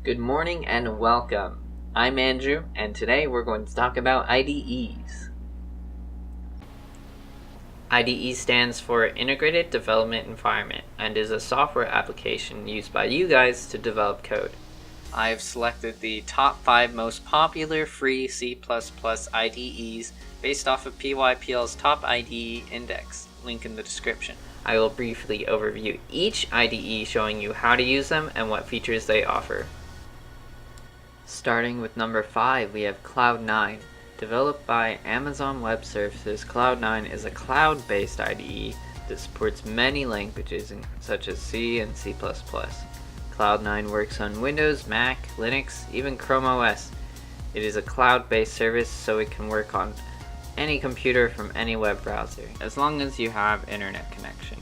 Good morning and welcome. I'm Andrew, and today we're going to talk about IDEs. IDE stands for Integrated Development Environment and is a software application used by you guys to develop code. I've selected the top 5 most popular free C++ IDEs based off of PYPL's top IDE index, link in the description. I will briefly overview each IDE, showing you how to use them and what features they offer. Starting with number 5, we have Cloud9. Developed by Amazon Web Services, Cloud9 is a cloud-based IDE that supports many languages such as C and C++. Cloud9 works on Windows, Mac, Linux, even Chrome OS. It is a cloud-based service, so it can work on any computer from any web browser, as long as you have internet connection.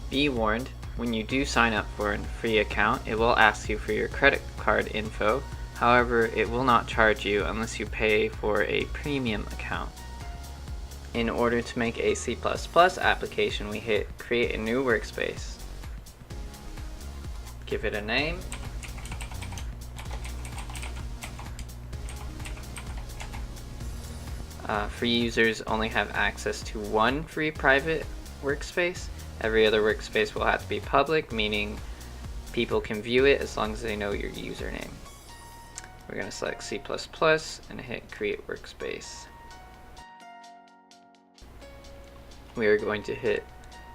Be warned, when you do sign up for a free account, it will ask you for your credit card info. However, it will not charge you unless you pay for a premium account. In order to make a C++ application, we hit Create a New Workspace. Give it a name. Free users only have access to one free private workspace. Every other workspace will have to be public, meaning people can view it as long as they know your username. We're going to select C++ and hit Create Workspace. We are going to hit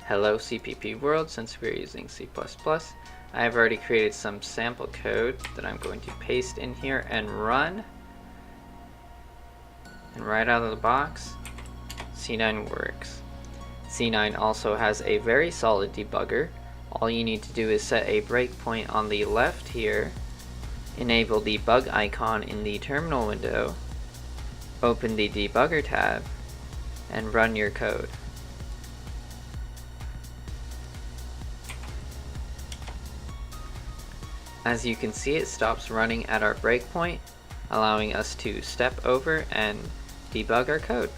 Hello CPP World since we're using C++. I have already created some sample code that I'm going to paste in here and run. And right out of the box, C9 works. C9 also has a very solid debugger. All you need to do is set a breakpoint on the left here, enable the bug icon in the terminal window, open the debugger tab, and run your code. As you can see, it stops running at our breakpoint, allowing us to step over and debug our code.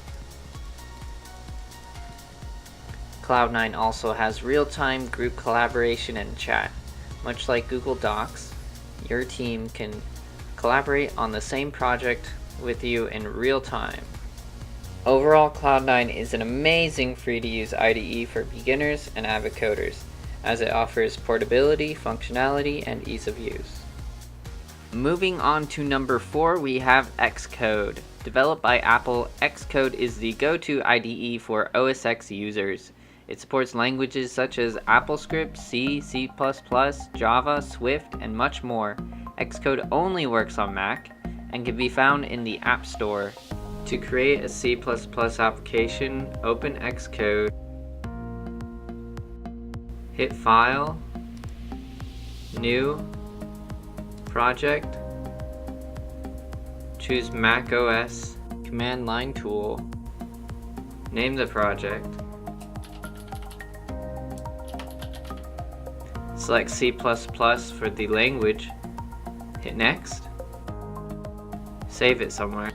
Cloud9 also has real-time group collaboration and chat. Much like Google Docs, your team can collaborate on the same project with you in real time. Overall, Cloud9 is an amazing free-to-use IDE for beginners and avid coders, as it offers portability, functionality, and ease of use. Moving on to number 4, we have XCode. Developed by Apple, XCode is the go-to IDE for OS X users. It supports languages such as AppleScript, C, C++, Java, Swift, and much more. Xcode only works on Mac and can be found in the App Store. To create a C++ application, open Xcode, hit File, New, Project, choose Mac OS, Command Line Tool, name the project, select C++ for the language, hit Next, save it somewhere.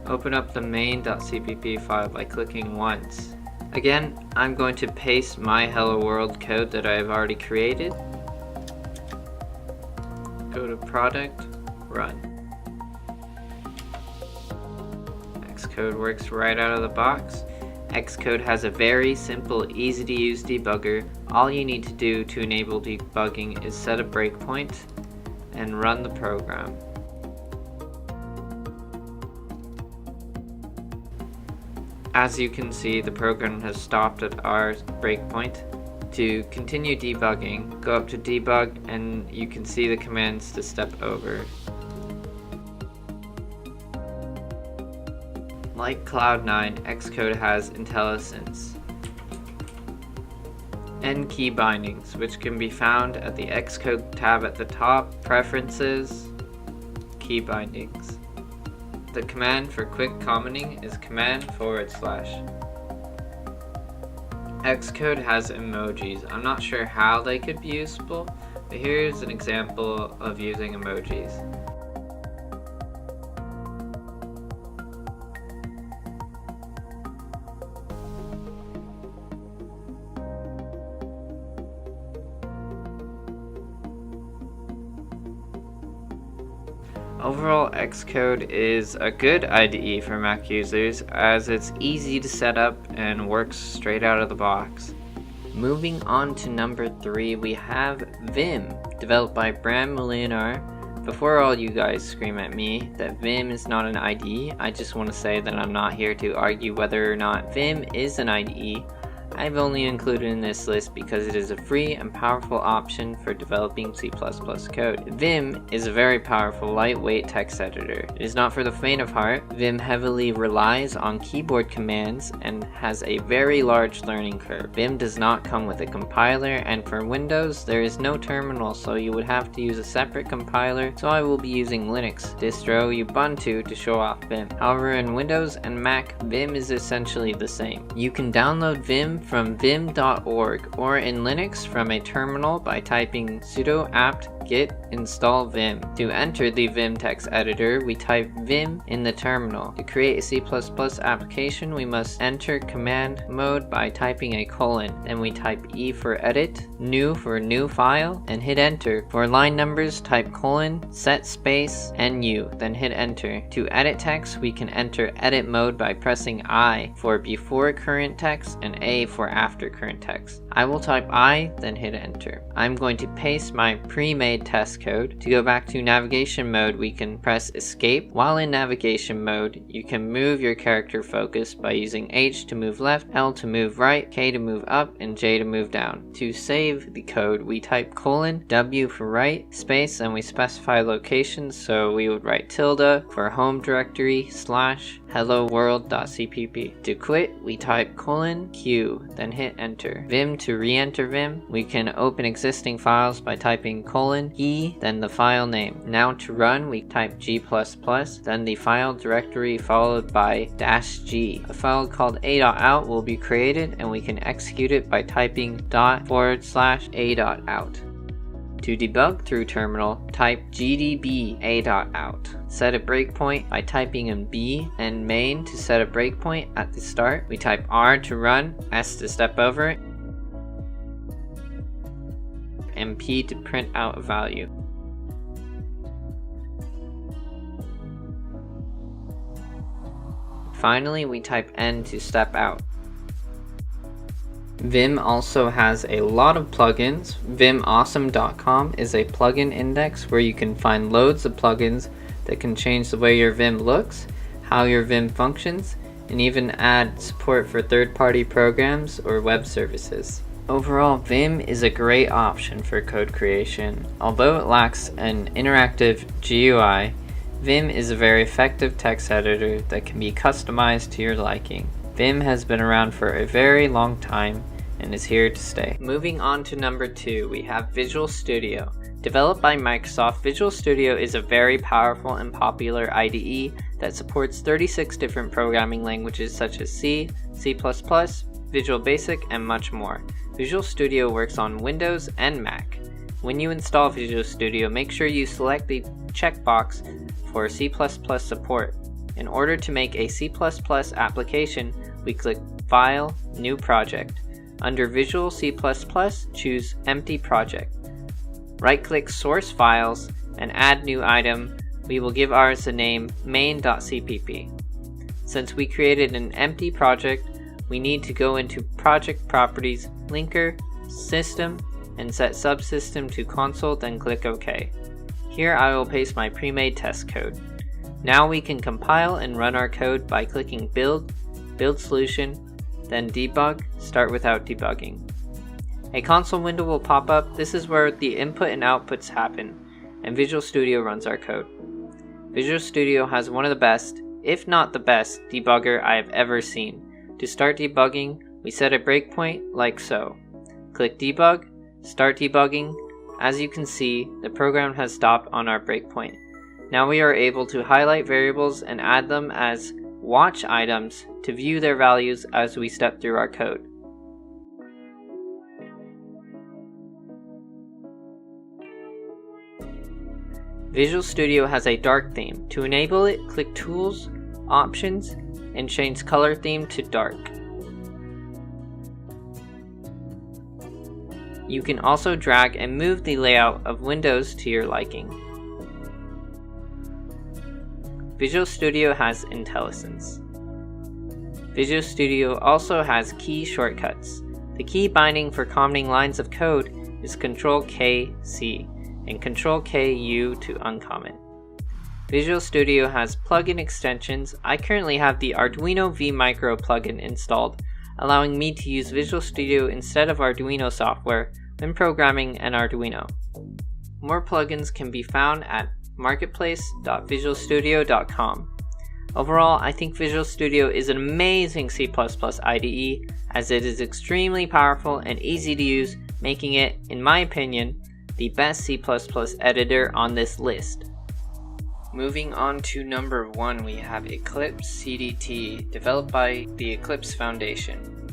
Open up the main.cpp file by clicking once. Again, I'm going to paste my Hello World code that I've already created. Go to Product, Run. Xcode works right out of the box. Xcode has a very simple, easy to use debugger. All you need to do to enable debugging is set a breakpoint and run the program. As you can see, the program has stopped at our breakpoint. To continue debugging, go up to Debug and you can see the commands to step over. Like Cloud9, Xcode has IntelliSense and key bindings, which can be found at the Xcode tab at the top, Preferences, Key Bindings. The command for quick commenting is command /. Xcode has emojis. I'm not sure how they could be useful, but here's an example of using emojis. Overall, Xcode is a good IDE for Mac users as it's easy to set up and works straight out of the box. Moving on to number 3, we have Vim, developed by Bram Molinar. Before all you guys scream at me that Vim is not an IDE, I just want to say that I'm not here to argue whether or not Vim is an IDE. I've only included in this list because it is a free and powerful option for developing C++ code. Vim is a very powerful, lightweight text editor. It is not for the faint of heart. Vim heavily relies on keyboard commands and has a very large learning curve. Vim does not come with a compiler, and for Windows there is no terminal, so you would have to use a separate compiler, so I will be using Linux distro Ubuntu to show off Vim. However, in Windows and Mac, Vim is essentially the same. You can download Vim from vim.org or in Linux from a terminal by typing sudo apt get install vim. To enter the Vim text editor, we type vim in the terminal. To create a C++ application, we must enter command mode by typing a colon. Then we type E for edit, new for new file, and hit enter. For line numbers, type colon, set space, and U, then hit enter. To edit text, we can enter edit mode by pressing I for before current text and A for after current text. I will type I, then hit enter. I'm going to paste my pre-made test code. To go back to navigation mode, we can press escape. While in navigation mode, you can move your character focus by using H to move left, L to move right, K to move up, and J to move down. To save the code, we type colon, W for write, space, and we specify locations, so we would write tilde for home directory / hello world.cpp. To quit, we type colon, Q, then hit enter. Vim to re-enter Vim, we can open existing files by typing colon, E, then the file name. Now to run, we type G++, then the file directory followed by -G. A file called a.out will be created, and we can execute it by typing ./a.out. To debug through terminal, type gdb a.out. Set a breakpoint by typing in B and main to set a breakpoint at the start. We type R to run, S to step over it, and P to print out a value. Finally, we type N to step out. Vim also has a lot of plugins. VimAwesome.com is a plugin index where you can find loads of plugins that can change the way your Vim looks, how your Vim functions, and even add support for third-party programs or web services. Overall, Vim is a great option for code creation. Although it lacks an interactive GUI, Vim is a very effective text editor that can be customized to your liking. Vim has been around for a very long time and is here to stay. Moving on to number 2, we have Visual Studio. Developed by Microsoft, Visual Studio is a very powerful and popular IDE that supports 36 different programming languages such as C, C++, Visual Basic, and much more. Visual Studio works on Windows and Mac. When you install Visual Studio, make sure you select the checkbox for C++ support. In order to make a C++ application, we click File, New Project. Under Visual C++, choose Empty Project. Right-click Source Files and add new item. We will give ours the name main.cpp. Since we created an empty project, we need to go into Project Properties, Linker, System, and set Subsystem to Console, then click OK. Here I will paste my pre-made test code. Now we can compile and run our code by clicking Build, Build Solution, then Debug, Start Without Debugging. A console window will pop up. This is where the input and outputs happen, and Visual Studio runs our code. Visual Studio has one of the best, if not the best, debugger I have ever seen. To start debugging, we set a breakpoint like so. Click Debug, Start Debugging. As you can see, the program has stopped on our breakpoint. Now we are able to highlight variables and add them as watch items to view their values as we step through our code. Visual Studio has a dark theme. To enable it, click Tools, Options, and change color theme to dark. You can also drag and move the layout of windows to your liking. Visual Studio has IntelliSense. Visual Studio also has key shortcuts. The key binding for commenting lines of code is Ctrl-K-C and Ctrl-K-U to uncomment. Visual Studio has plugin extensions. I currently have the Arduino vMicro plugin installed, allowing me to use Visual Studio instead of Arduino software when programming an Arduino. More plugins can be found at marketplace.visualstudio.com. Overall, I think Visual Studio is an amazing C++ IDE, as it is extremely powerful and easy to use, making it, in my opinion, the best C++ editor on this list. Moving on to number 1, we have Eclipse CDT, developed by the Eclipse Foundation.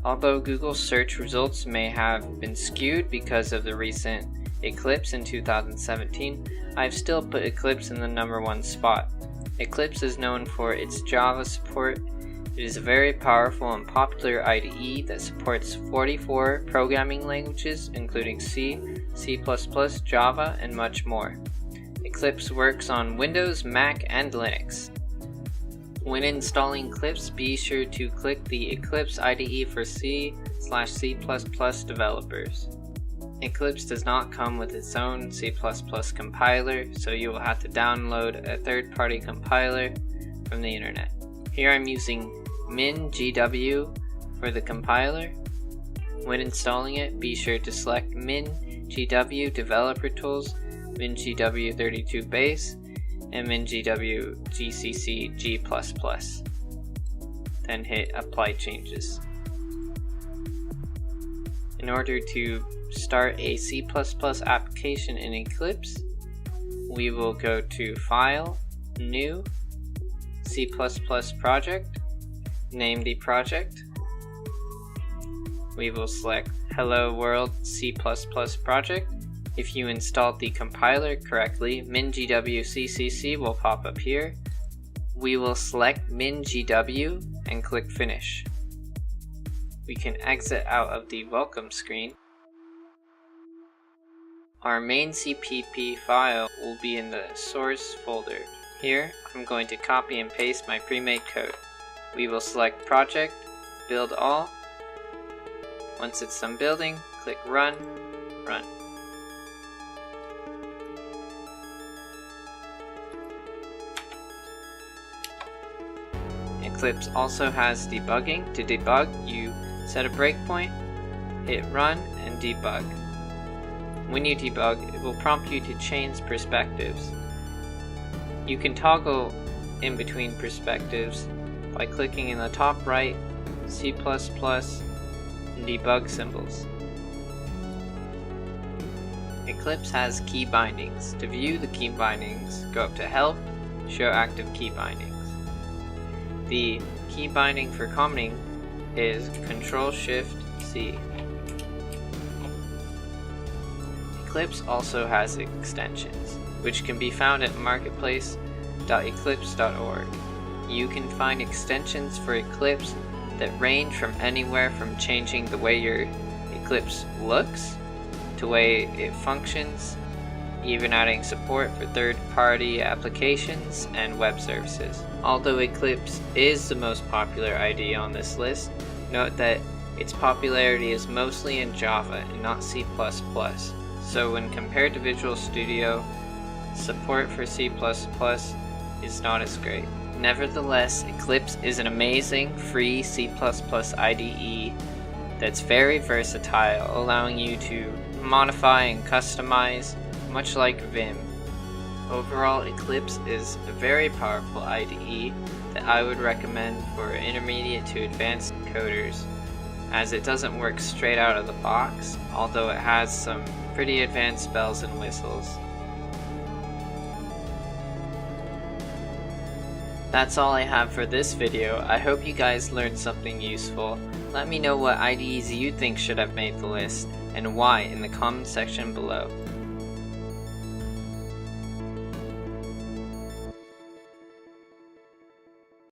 Although Google search results may have been skewed because of the recent Eclipse in 2017, I've still put Eclipse in the number 1 spot. Eclipse is known for its Java support. It is a very powerful and popular IDE that supports 44 programming languages, including C, C++, Java, and much more. Eclipse works on Windows, Mac, and Linux. When installing Eclipse, be sure to click the Eclipse IDE for C/C++ developers. Eclipse does not come with its own C++ compiler, so you will have to download a third-party compiler from the internet. Here I'm using MinGW for the compiler. When installing it, be sure to select MinGW Developer Tools, MinGW32 Base, and MinGW GCC G++. Then hit Apply Changes. In order to start a C++ application in Eclipse, we will go to File, New, C++ Project, name the project. We will select Hello World C++ Project. If you installed the compiler correctly, MinGW CCC will pop up here. We will select MinGW and click Finish. We can exit out of the welcome screen. Our main CPP file will be in the source folder. Here, I'm going to copy and paste my pre-made code. We will select Project, Build All. Once it's done building, click Run, Run. Eclipse also has debugging. To debug, you set a breakpoint, hit Run, and debug. When you debug, it will prompt you to change perspectives. You can toggle in between perspectives by clicking in the top right, C++, and debug symbols. Eclipse has key bindings. To view the key bindings, go up to Help, Show Active Key Bindings. The key binding for commenting is Ctrl-Shift-C. Eclipse also has extensions, which can be found at marketplace.eclipse.org. You can find extensions for Eclipse that range from anywhere from changing the way your Eclipse looks to the way it functions, even adding support for third-party applications and web services. Although Eclipse is the most popular IDE on this list, note that its popularity is mostly in Java and not C++. So when compared to Visual Studio, support for C++ is not as great. Nevertheless, Eclipse is an amazing free C++ IDE that's very versatile, allowing you to modify and customize, much like Vim. Overall, Eclipse is a very powerful IDE that I would recommend for intermediate to advanced coders, as it doesn't work straight out of the box, although it has some pretty advanced bells and whistles. That's all I have for this video. I hope you guys learned something useful. Let me know what IDEs you think should have made the list, and why in the comment section below.